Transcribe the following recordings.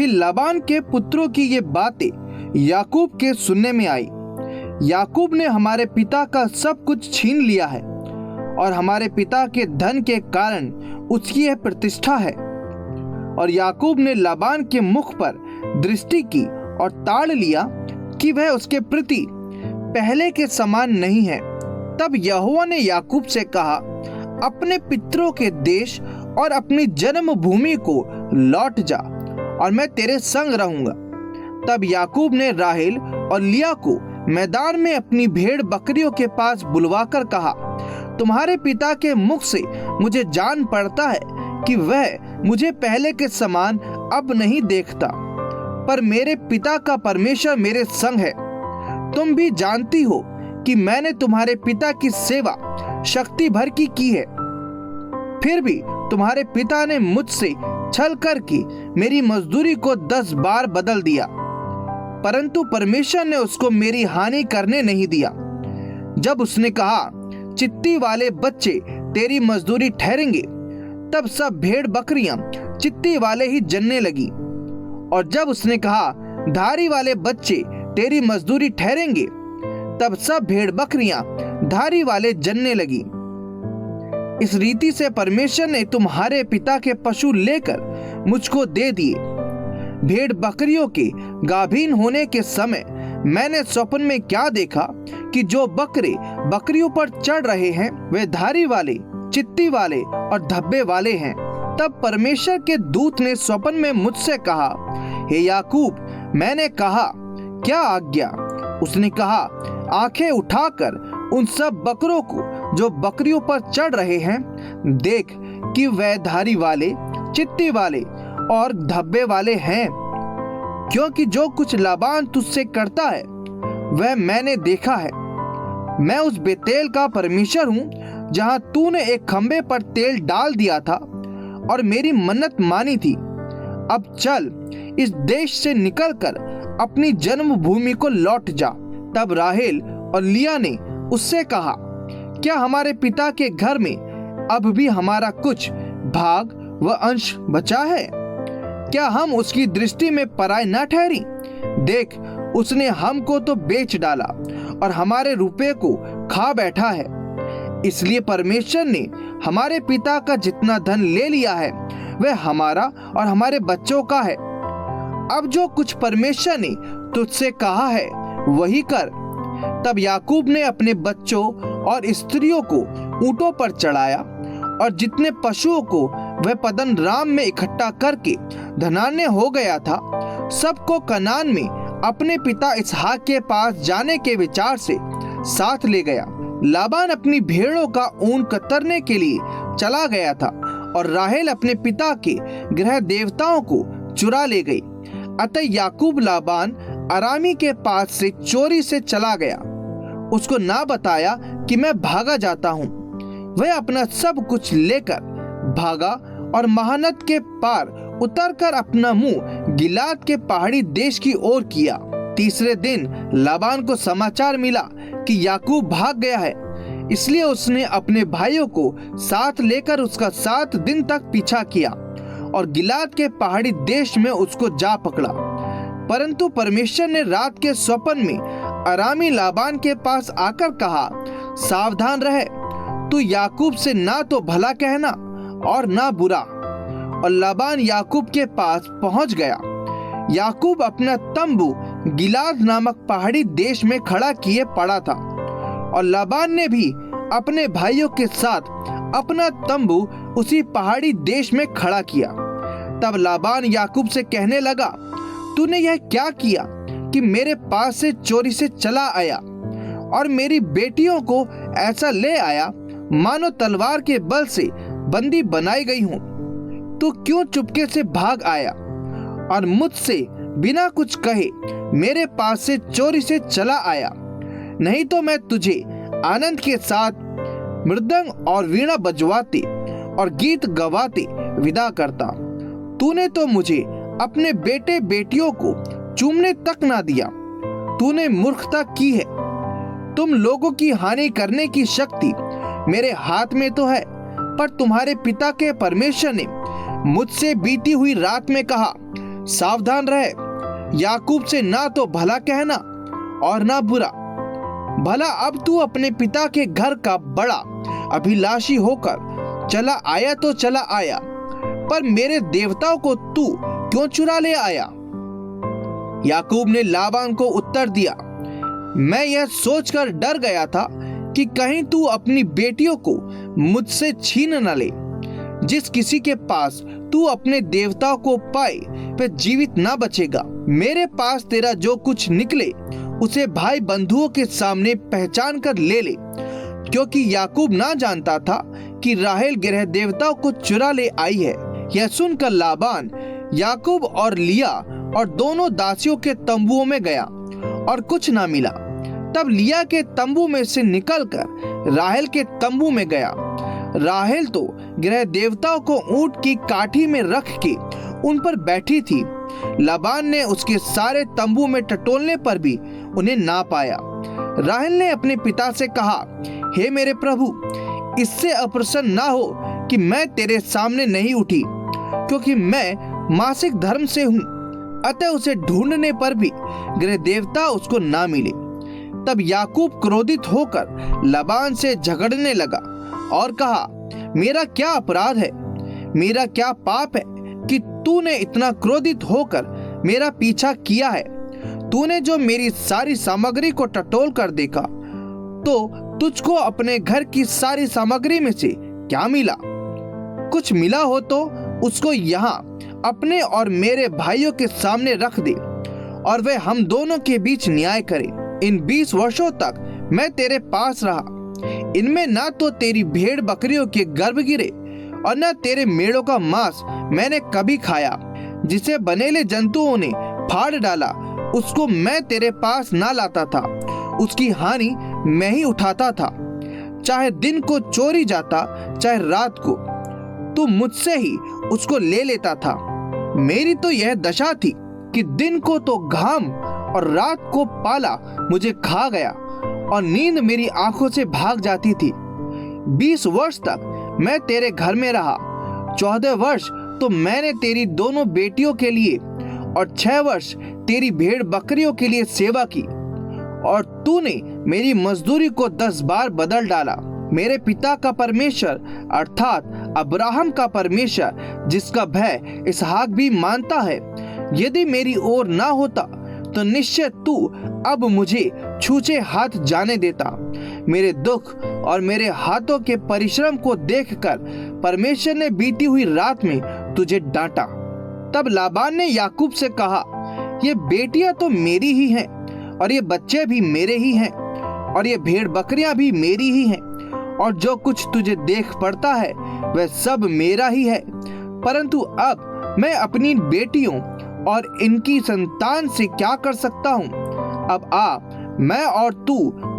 फिर लाबान के पुत्रों की ये बातें याकूब के सुनने में आई। याकूब ने हमारे पिता का सब कुछ छीन लिया है और हमारे पिता के धन के कारण उसकी यह प्रतिष्ठा है। और याकूब ने लाबान के मुख पर दृष्टि की और ताड़ लिया कि वह उसके प्रति पहले के समान नहीं है। तब यहोवा ने याकूब से कहा, अपने पितरों के देश और अपनी जन्मभूमि को लौट जा और मैं तेरे संग रहूंगा। तब याकूब ने राहेल और लिया को मैदान में अपनी भेड़ बकरियों के पास बुलवाकर कहा, तुम्हारे पिता के मुख से मुझे जान पड़ता है कि वह मुझे पहले के समान अब नहीं देखता, पर मेरे पिता का परमेश्वर मेरे संग है। तुम भी जानती हो कि मैंने तुम्हारे पिता की सेवा शक्ति भर की है। फिर भी तुम्हारे पिता ने मुझसे छल करके मेरी मजदूरी को 10 बार बदल दिया, परंतु परमेश्वर ने उसको मेरी हानि करने नहीं दिया। जब उसने कहा, चित्ती वाले बच्चे तेरी मजदूरी ठहरेंगे, तब सब भेड़ बकरियां चित्ती वाले ही जनने लगी। और जब उसने कहा, धारी वाले बच्चे तेरी मजदूरी ठहरेंगे, तब सब भेड़ बकरियां धारी वाले जनने लगी। इस रीति से परमेश्वर ने तुम्हारे पिता के पशु लेकर मुझको दे दिए। भेड़ बकरियों के गाभीन होने के समय मैंने स्वप्न में क्या देखा कि जो बकरे बकरियों पर चढ़ रहे हैं वे धारी वाले, चित्ती वाले और धब्बे वाले हैं। तब परमेश्वर के दूत ने स्वप्न में मुझसे कहा, हे याकूब। मैंने कहा, क्या आज्ञा? उसने कहा, आंखें उठाकर उन सब बकरों को जो बकरियों पर चढ़ रहे हैं देख कि वह धारी वाले, चित्ती वाले और धब्बे वाले हैं, क्योंकि जो कुछ लाबान तुझसे करता है वह मैंने देखा है। मैं उस बेतेल का परमेश्वर हूँ जहाँ तूने एक खंबे पर तेल डाल दिया था और मेरी मन्नत मानी थी। अब चल, इस देश से निकलकर अपनी जन्मभूमि को लौट जा। तब राहेल और लिया ने उससे कहा, क्या हमारे पिता के घर में अब भी हमारा कुछ भाग व अंश बचा है? क्या हम उसकी दृष्टि में पराए न ठहरी? देख, उसने हमको तो बेच डाला और हमारे रुपये को खा बैठा है। इसलिए परमेश्वर ने हमारे पिता का जितना धन ले लिया है वह हमारा और हमारे बच्चों का है। अब जो कुछ परमेश्वर ने तुझसे कहा है वही कर। तब याकूब ने अपने बच्चों और स्त्रियों को ऊंटों पर चढ़ाया और जितने पशुओं को वह पद्दन राम में इकट्ठा करके धनाढ्य हो गया था, सबको कनान में अपने पिता इसहाक के पास जाने के विचार से साथ ले गया। लाबान अपनी भेड़ों का ऊन कतरने के लिए चला गया था और राहेल अपने पिता के गृह देवताओं को चुरा ले गई। अतः याकूब लाबान अरामी के पास से चोरी से चला गया, उसको ना बताया कि मैं भागा जाता हूँ। वह अपना सब कुछ लेकर भागा और महानद के पार उतरकर अपना मुंह गिलाद के पहाड़ी देश की ओर किया। तीसरे दिन लाबान को समाचार मिला कि याकूब भाग गया है, इसलिए उसने अपने भाइयों को साथ लेकर उसका 7 दिन तक पीछा किया और गिलाद के पहाड़ी देश में उसको जा पकड़ा। परंतु परमेश्वर ने रात के स्वप्न में अरामी लाबान के पास आकर कहा, सावधान रहे, तू याकूब से ना तो भला कहना और ना बुरा। और लाबान याकूब के पास पहुंच गया। याकूब अपना तंबू गिलाद नामक पहाड़ी देश में खड़ा किए पड़ा था और लाबान ने भी अपने भाइयों के साथ अपना तंबू उसी पहाड़ी देश में खड़ा किया। तब लाबान याकूब से कहने लगा, तूने यह क्या किया कि मेरे पास से चोरी से चला आया और मेरी बेटियों को ऐसा ले आया मानो तलवार के बल से बंदी बनाई गई हूँ। तू क्यों चुपके से भाग आया और मुझसे बिना कुछ कहे मेरे पास से चोरी से चला आया? नहीं तो मैं तुझे आनंद के साथ मृदंग और वीणा बजवाते और गीत गवाते विदा करता। तूने तो मुझे अपने बेटे बेटियों को चूमने तक ना दिया। तूने मूर्खता की है। तुम लोगों की हानि करने की शक्ति मेरे हाथ में तो है, पर तुम्हारे पिता के परमेश्वर ने मुझसे बीती हुई रात में कहा, सावधान रहे, याकूब से ना तो भला कहना और ना बुरा। भला अब तू अपने पिता के घर का बड़ा अभिलाषी होकर चला आया तो चला आया, पर मेरे देवताओं को तू क्यों चुरा ले आया? याकूब ने लाबान को उत्तर दिया, मैं यह सोचकर डर गया था कि कहीं तू अपनी बेटियों को मुझसे छीन न ले। जिस किसी के पास तू अपने देवताओं को पाए वह जीवित ना बचेगा। मेरे पास तेरा जो कुछ निकले उसे भाई बंधुओं के सामने पहचान कर ले ले, क्योंकि याकूब ना जानता था कि राहेल गृह देवताओं को चुरा ले आई है। यह सुनकर लाबान याकूब और लिया और दोनों दासियों के तंबुओं में गया और कुछ ना मिला। तब लिया के तंबू में से निकलकर राहेल के तंबू में गया। राहेल तो गृह देवताओं को ऊंट की काठी में रख के उन पर बैठी थी। लाबान ने उसके सारे तंबू में टटोलने पर भी उन्हें ना पाया। राहेल ने अपने पिता से कहा, हे मेरे प्रभु, इससे अप्रसन्न ना हो कि मैं तेरे सामने नहीं उठी, क्योंकि मैं मासिक धर्म से हूँ। अतः उसे ढूंढने पर भी गृह देवता उसको ना मिले। तब याकूब क्रोधित होकर लाबान से झगड़ने लगा और कहा, मेरा क्या अपराध है, मेरा क्या पाप है कि तूने इतना क्रोधित होकर मेरा पीछा किया है? तूने जो मेरी सारी सामग्री को टटोल कर देखा, तो तुझको अपने घर की सारी सामग्री में से क्या मिला? कुछ मिला हो तो उसको यहाँ अपने और मेरे भाइयों के सामने रख दे, और वे हम दोनों के बीच न्याय करे। इन 20 वर्षों तक मैं तेरे पास रहा, इनमें ना तो तेरी भेड़ बकरियों के गर्भ गिरे और न तेरे मेढ़ों का मांस मैंने कभी खाया। जिसे बनेले जंतुओं ने फाड़ डाला उसको मैं तेरे पास ना लाता था, उसकी हानि मैं ही उठाता था। चाहे दिन को चोरी जाता चाहे रात को, तू मुझसे ही उसको ले लेता था। मेरी तो यह दशा थी कि दिन को तो घाम और रात को पाला मुझे खा गया और नींद मेरी आंखों से भाग जाती थी। 20 वर्ष तक मैं तेरे घर में रहा। 14 वर्ष तो मैंने तेरी दोनों बेटियों के लिए और 6 वर्ष तेरी भेड़ बकरियों के लिए सेवा की, और तूने मेरी मजदूरी को 10 बार बदल डाला। मेरे पिता का परमेश्वर अर्थात अब्राहम का परमेश्वर, जिसका भय इसहाक भी मानता है, यदि मेरी ओर ना होता तो निश्चय तू अब मुझे छूछे हाथ जाने देता। मेरे दुख और मेरे हाथों के परिश्रम को देखकर परमेश्वर ने बीती हुई रात में तुझे डांटा। तब लाबान ने याकूब से कहा, ये बेटियां तो मेरी ही हैं, और ये बच्चे भी मेरे ही हैं, और ये भेड़ बकरियां भी मेरी ही हैं, और जो कुछ तुझे देख पड़ता है वह सब मेरा ही है। परंतु अब मैं अपनी बेटियों और इनकी संतान से क्या कर सकता हूँ? अब आ, मैं और तू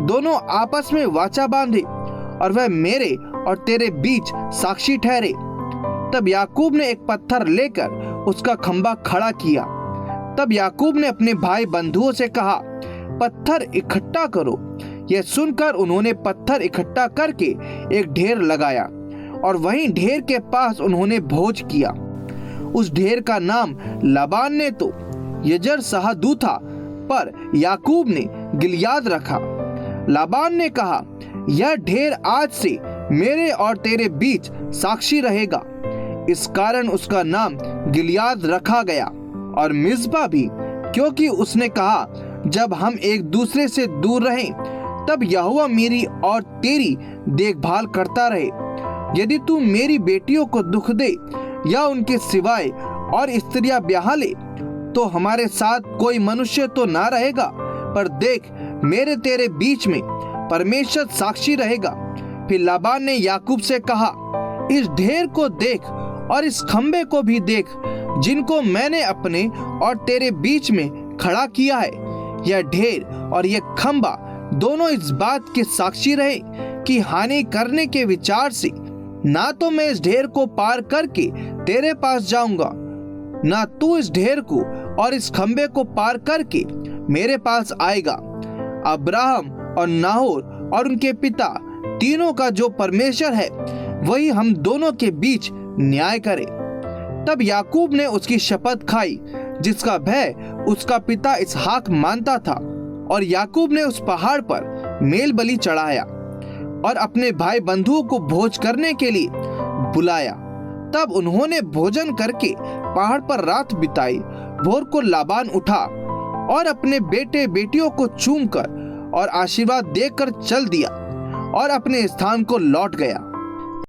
दोनों आपस में वाचा बांधे, और वह मेरे और तेरे बीच साक्षी ठहरे। तब याकूब ने एक पत्थर लेकर उसका खंभा खड़ा किया। तब याकूब ने अपने भाई बंधुओं से कहा, पत्थर इकट्ठा करो। यह सुनकर उन्होंने पत्थर इकट्ठा करके एक ढेर लगाया, और वहीं ढेर के पास उन्होंने भोज किया। उस ढेर का नाम लाबान ने तो यजर सहादू था, पर याकूब ने गिलियाद रखा। लाबान ने कहा, यह ढेर आज से मेरे और तेरे बीच साक्षी रहेगा। इस कारण उसका नाम गिलियाद रखा गया, और मिज़पा भी, क्योंकि उसने कहा, जब हम एक दूसरे से दूर रहें तब यहोवा मेरी और तेरी देखभाल करता रहे। यदि तू मेरी बेटियों को दुख दे या उनके सिवाय और स्त्रियां ब्याह ले, तो हमारे साथ कोई मनुष्य तो ना रहेगा, पर देख, मेरे तेरे बीच में परमेश्वर साक्षी रहेगा। फिर लाबान ने याकूब से कहा, इस ढेर को देख और इस खंबे को भी देख, जिनको मैंने अपने और तेरे बीच में खड़ा किया है। यह ढेर और यह खंबा दोनों इस बात के साक्षी रहे कि हानि करने के विचार से ना तो मैं इस ढेर को पार करके तेरे पास जाऊंगा, ना तू इस ढेर को और इस खंबे को पार करके मेरे पास आएगा। अब्राहम और नाहोर और उनके पिता तीनों का जो परमेश्वर है, वही हम दोनों के बीच न्याय करे। तब याकूब ने उसकी शपथ खाई, जिसका भय उसका पिता इसहाक मानता था। और याकूब ने उस पहाड़ पर मेल बलि चढ़ाया और अपने भाई बंधुओं को भोज करने के लिए बुलाया। तब उन्होंने भोजन करके पहाड़ पर रात बिताई। भोर को लाबान उठा और अपने बेटे बेटियों को चूमकर और आशीर्वाद देकर चल दिया और अपने स्थान को लौट गया।